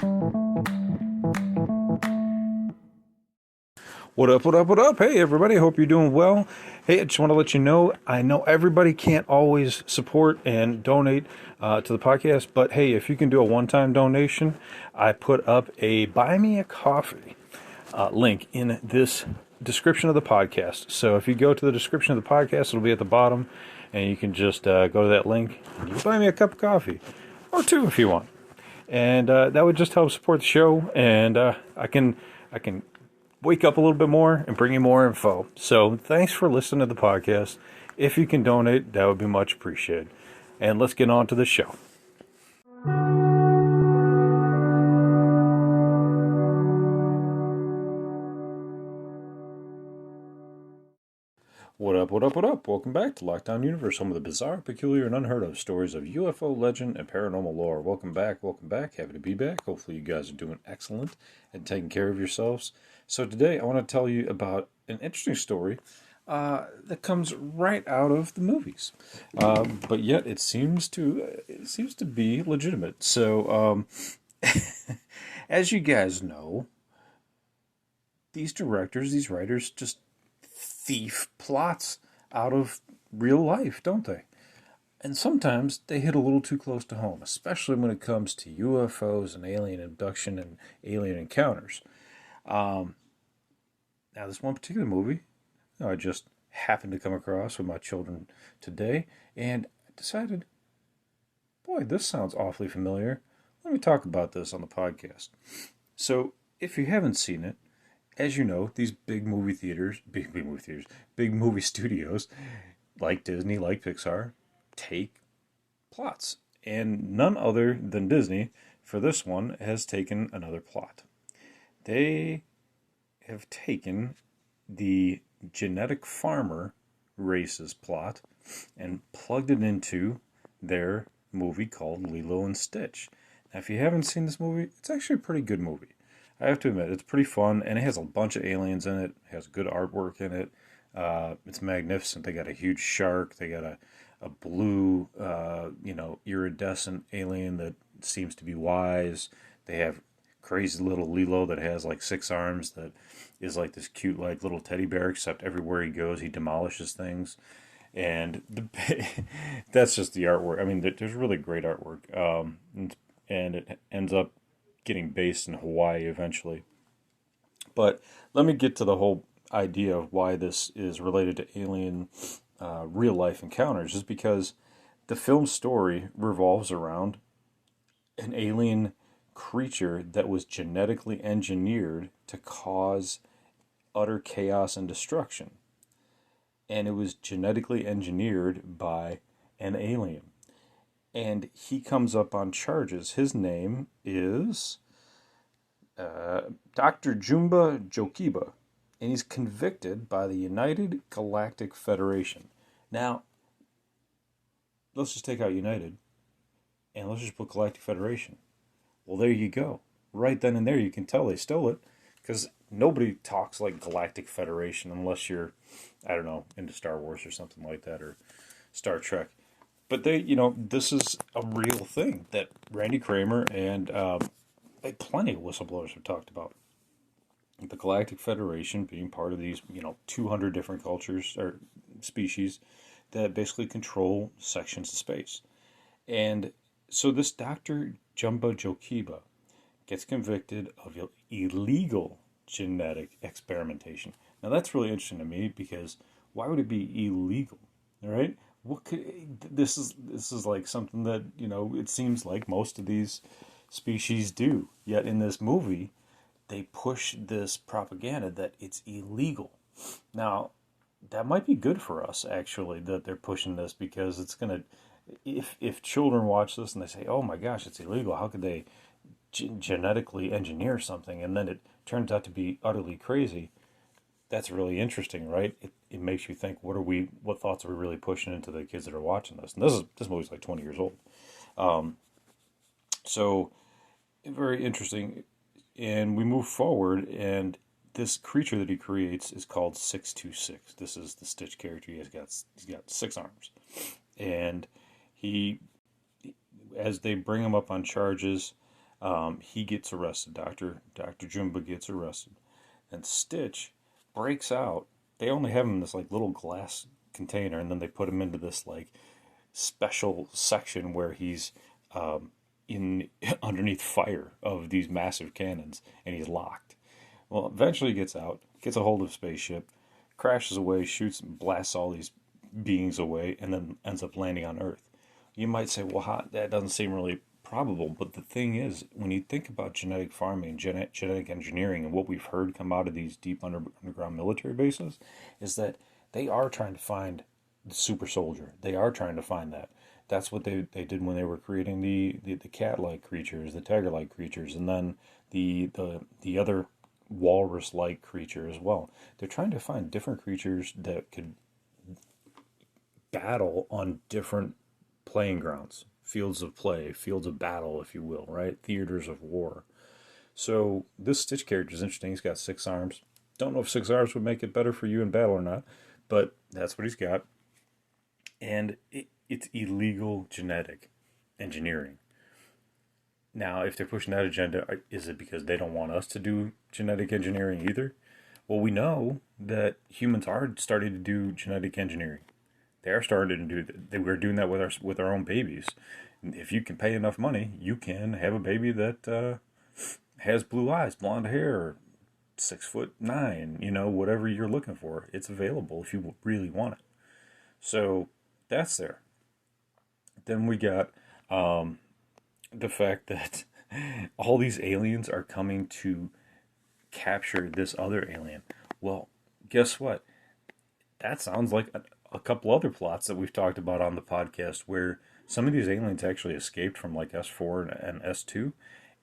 What up, what up, what up? Hey, everybody, hope you're doing well. Hey, I just want to let you know, I know everybody can't always support and donate to the podcast, but hey, if you can do a one-time donation, I put up a Buy Me a Coffee link in this description of the podcast. So if you go to the description of the podcast, it'll be at the bottom, and you can just go to that link, and you can buy me a cup of coffee, or two if you want. And that would just help support the show, and I can wake up a little bit more and bring you more info. So thanks for listening to the podcast. If you can donate, that would be much appreciated. And let's get on to the show. What up, what up, what up? Welcome back to Lockdown Universe, home of the bizarre, peculiar, and unheard of stories of UFO legend and paranormal lore. Welcome back, welcome back. Happy to be back. Hopefully you guys are doing excellent and taking care of yourselves. So today I want to tell you about an interesting story that comes right out of the movies, but yet it seems to be legitimate. So as you guys know, these directors, these writers, just thief plots out of real life, don't they? And sometimes they hit a little too close to home, especially when it comes to UFOs and alien abduction and alien encounters. Now, this one particular movie, I just happened to come across with my children today, and I decided, boy, this sounds awfully familiar. Let me talk about this on the podcast. So, if you haven't seen it, as you know, these big movie studios, like Disney, like Pixar, take plots. And none other than Disney, for this one, has taken another plot. They have taken the genetic farmer races plot and plugged it into their movie called Lilo and Stitch. Now, if you haven't seen this movie, it's actually a pretty good movie. I have to admit, it's pretty fun, and it has a bunch of aliens in it. It has good artwork in it. It's magnificent. They got a huge shark. They got a blue, iridescent alien that seems to be wise. They have crazy little Lilo that has like 6 arms that is like this cute like little teddy bear, except everywhere he goes, he demolishes things. And that's just the artwork. I mean, there's really great artwork, and it ends up getting based in Hawaii eventually. But let me get to the whole idea of why this is related to alien real life encounters, is because the film story revolves around an alien creature that was genetically engineered to cause utter chaos and destruction. And it was genetically engineered by an alien. And he comes up on charges. His name is Dr. Jumba Jokiba, and he's convicted by the United Galactic Federation. Now, let's just take out United, and let's just put Galactic Federation. Well, there you go. Right then and there, you can tell they stole it, because nobody talks like Galactic Federation unless you're, I don't know, into Star Wars or something like that, or Star Trek. But this is a real thing that Randy Kramer and plenty of whistleblowers have talked about. The Galactic Federation being part of these, 200 different cultures or species that basically control sections of space. And so this Dr. Jumba Jokiba gets convicted of illegal genetic experimentation. Now that's really interesting to me, because why would it be illegal? All right? This is like something that, it seems like most of these species do. Yet in this movie, they push this propaganda that it's illegal. Now, that might be good for us, actually, that they're pushing this, because it's going to, if children watch this and they say, oh my gosh, it's illegal, how could they genetically engineer something, and then it turns out to be utterly crazy, that's really interesting, right? It makes you think, what thoughts are we really pushing into the kids that are watching this? And this movie's like 20 years old. So, very interesting. And we move forward, and this creature that he creates is called 626. This is the Stitch character. He's got 6 arms. And as they bring him up on charges, He gets arrested. Dr. Jumba gets arrested, and Stitch breaks out. They only have him in this like little glass container, and then they put him into this like special section where he's in underneath fire of these massive cannons, and he's locked. Well, eventually he gets out, gets a hold of a spaceship, crashes away, shoots, blasts all these beings away, and then ends up landing on Earth. You might say, well, that doesn't seem really probable, but the thing is, when you think about genetic farming, genetic engineering, and what we've heard come out of these deep underground military bases, is that they are trying to find the super soldier. They are trying to find that. That's what they did when they were creating the cat-like creatures, the tiger-like creatures, and then the other walrus-like creature as well. They're trying to find different creatures that could battle on different playing grounds, fields of play, fields of battle, if you will, right? Theaters of war. So this Stitch character is interesting. He's got 6 arms. Don't know if 6 arms would make it better for you in battle or not, but that's what he's got. And it's illegal genetic engineering. Now, if they're pushing that agenda, is it because they don't want us to do genetic engineering either? Well, we know that humans are starting to do genetic engineering. They are starting to do that. We're doing that with our own babies. If you can pay enough money, you can have a baby that has blue eyes, blonde hair, 6'9", whatever you're looking for. It's available if you really want it. So that's there. Then we got the fact that all these aliens are coming to capture this other alien. Well, guess what? That sounds like a couple other plots that we've talked about on the podcast where some of these aliens actually escaped from like S4 and S2,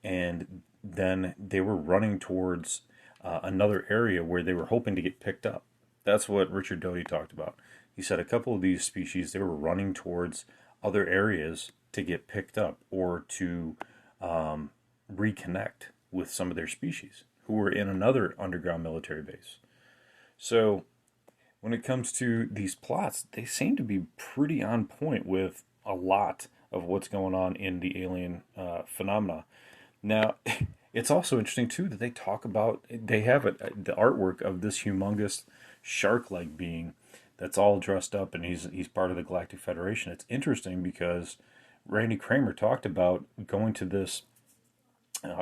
and then they were running towards another area where they were hoping to get picked up. That's what Richard Doty talked about. He said a couple of these species, they were running towards other areas to get picked up or to reconnect with some of their species who were in another underground military base. So when it comes to these plots, they seem to be pretty on point with a lot of what's going on in the alien phenomena. Now, it's also interesting, too, that they talk about, they have the artwork of this humongous shark-like being that's all dressed up, and he's part of the Galactic Federation. It's interesting because Randy Kramer talked about going to this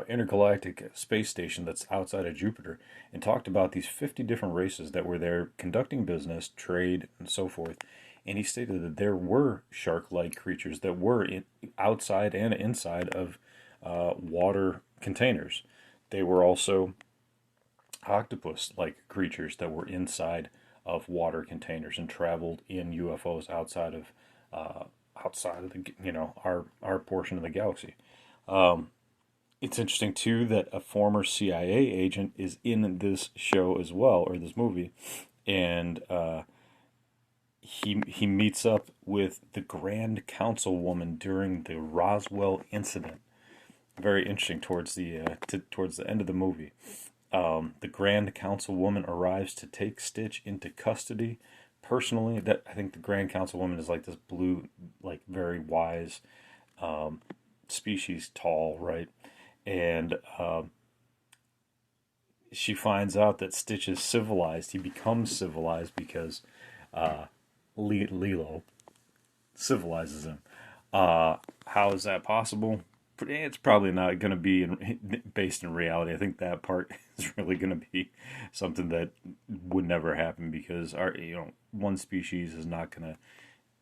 intergalactic space station that's outside of Jupiter and talked about these 50 different races that were there conducting business, trade, and so forth. And he stated that there were shark-like creatures that were outside and inside of water containers. They were also octopus-like creatures that were inside of water containers and traveled in UFOs outside of the our portion of the galaxy. It's interesting too that a former CIA agent is in this show as well, or this movie, and he meets up with the Grand Councilwoman during the Roswell incident. Very interesting towards the end of the movie. The Grand Councilwoman arrives to take Stitch into custody. Personally, that I think the Grand Councilwoman is like this blue, like very wise species, tall, right? And she finds out that Stitch is civilized. He becomes civilized because LILO civilizes him. How is that possible? It's probably not going to be based in reality. I think that part is really going to be something that would never happen because one species is not going to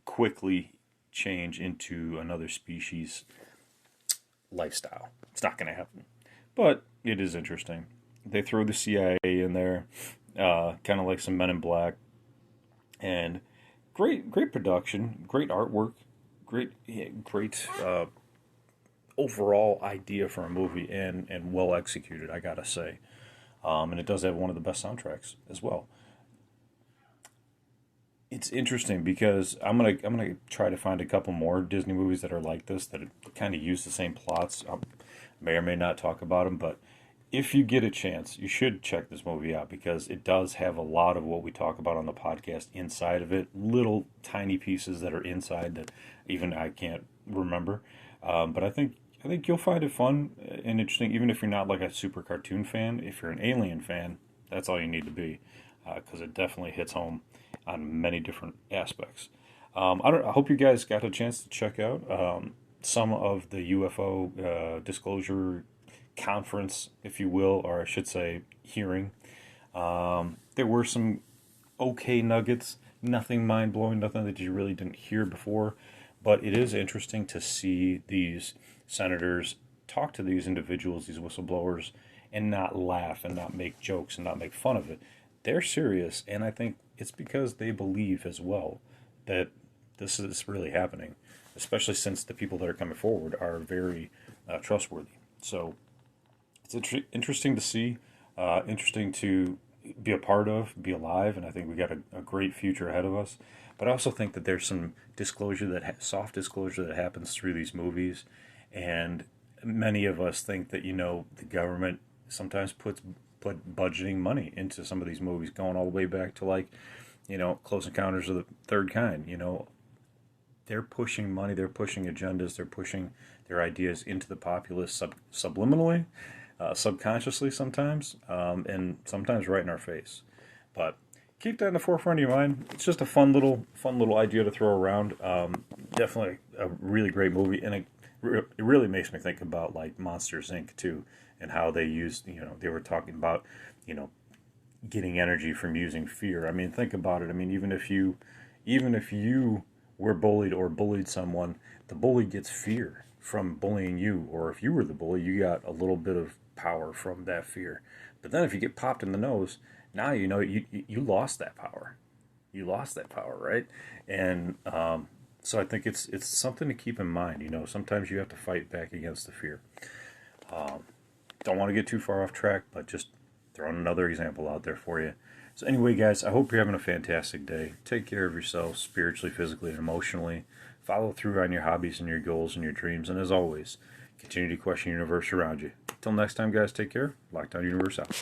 quickly change into another species lifestyle. It's not going to happen. But it is interesting. They throw the CIA in there, kind of like some Men in Black, and great production, great artwork, great overall idea for a movie, and well executed, I gotta say. And it does have one of the best soundtracks as well. It's interesting because I'm gonna try to find a couple more Disney movies that are like this, that kind of use the same plots. I may or may not talk about them, but if you get a chance, you should check this movie out because it does have a lot of what we talk about on the podcast inside of it. Little tiny pieces that are inside that even I can't remember. But I think I think you'll find it fun and interesting, even if you're not like a super cartoon fan. If you're an Alien fan, that's all you need to be, because it definitely hits home on many different aspects. I hope you guys got a chance to check out some of the UFO disclosure conference, if you will, or I should say hearing. There were some okay nuggets, nothing mind blowing, nothing that you really didn't hear before. But it is interesting to see these senators talk to these individuals, these whistleblowers, and not laugh and not make jokes and not make fun of it. They're serious, and I think it's because they believe as well that this is really happening, especially since the people that are coming forward are very trustworthy. So it's interesting to see, interesting to be a part of, be alive, and I think we got a great future ahead of us. But I also think that there's some disclosure soft disclosure that happens through these movies, and many of us think that the government sometimes put budgeting money into some of these movies, going all the way back to like Close Encounters of the Third Kind. They're pushing money, they're pushing agendas, they're pushing their ideas into the populace subliminally, subconsciously sometimes, and sometimes right in our face. But keep that in the forefront of your mind. It's just a fun little idea to throw around. Definitely a really great movie, and it really makes me think about like Monsters Inc. too, and how they used, they were talking about, getting energy from using fear. I mean, think about it. I mean, even if you were bullied or bullied someone, the bully gets fear from bullying you, or if you were the bully, you got a little bit of power from that fear. But then if you get popped in the nose, now you lost that power. You lost that power, right? And so I think it's something to keep in mind. Sometimes you have to fight back against the fear. Don't want to get too far off track, but just throwing another example out there for you. So anyway, guys, I hope you're having a fantastic day. Take care of yourself spiritually, physically, and emotionally. Follow through on your hobbies and your goals and your dreams. And as always, continue to question the universe around you. Until next time, guys, take care. Lockdown Universe out.